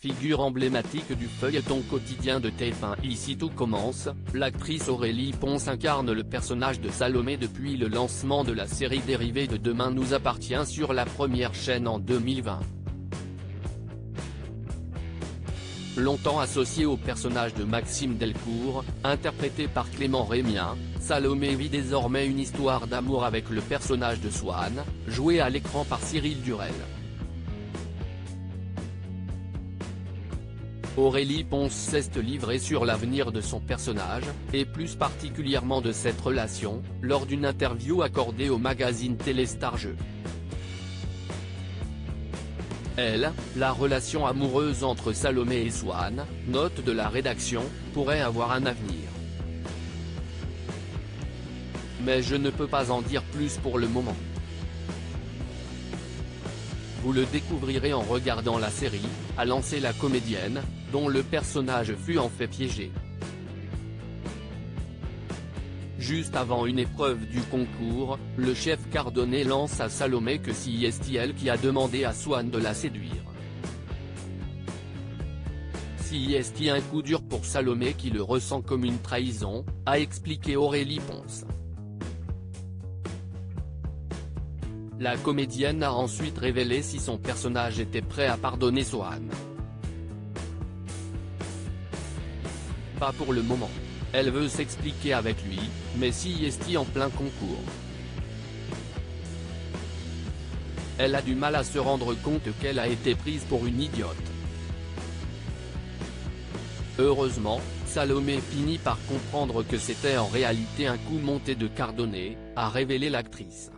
Figure emblématique du feuilleton quotidien de TF1 Ici tout commence, l'actrice Aurélie Pons incarne le personnage de Salomé depuis le lancement de la série dérivée de Demain nous appartient sur la première chaîne en 2020. Longtemps associée au personnage de Maxime Delcourt, interprété par Clément Rémien, Salomé vit désormais une histoire d'amour avec le personnage de Swan, joué à l'écran par Cyril Durel. Aurélie Pons s'est livrée sur l'avenir de son personnage, et plus particulièrement de cette relation, lors d'une interview accordée au magazine Télé Star Jeux. Elle, la relation amoureuse entre Salomé et Swan, note de la rédaction, pourrait avoir un avenir. Mais je ne peux pas en dire plus pour le moment. Vous le découvrirez en regardant la série, a lancé la comédienne, dont le personnage fut en fait piégé. Juste avant une épreuve du concours, le chef Cardonnet lance à Salomé que c'est elle qui a demandé à Swan de la séduire. C'est un coup dur pour Salomé qui le ressent comme une trahison, a expliqué Aurélie Pons. La comédienne a ensuite révélé si son personnage était prêt à pardonner Swan. Pas pour le moment. Elle veut s'expliquer avec lui, mais c'est en plein concours. Elle a du mal à se rendre compte qu'elle a été prise pour une idiote. Heureusement, Salomé finit par comprendre que c'était en réalité un coup monté de Cardonnet, a révélé l'actrice.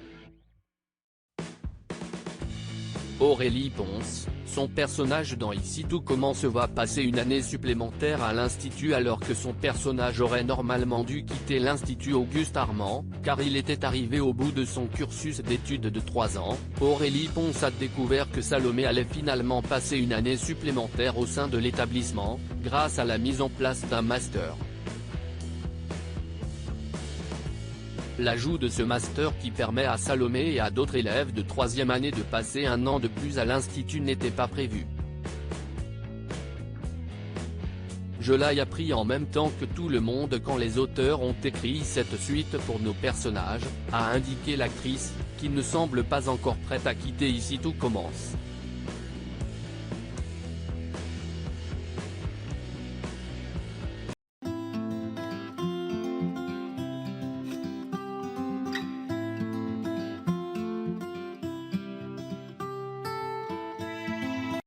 Aurélie Pons, son personnage dans Ici tout commence va passer une année supplémentaire à l'Institut alors que son personnage aurait normalement dû quitter l'Institut Auguste Armand, car il était arrivé au bout de son cursus d'études de 3 ans. Aurélie Pons a découvert que Salomé allait finalement passer une année supplémentaire au sein de l'établissement, grâce à la mise en place d'un master. L'ajout de ce master qui permet à Salomé et à d'autres élèves de 3e année de passer un an de plus à l'institut n'était pas prévu. Je l'ai appris en même temps que tout le monde quand les auteurs ont écrit cette suite pour nos personnages, a indiqué l'actrice, qui ne semble pas encore prête à quitter Ici tout commence.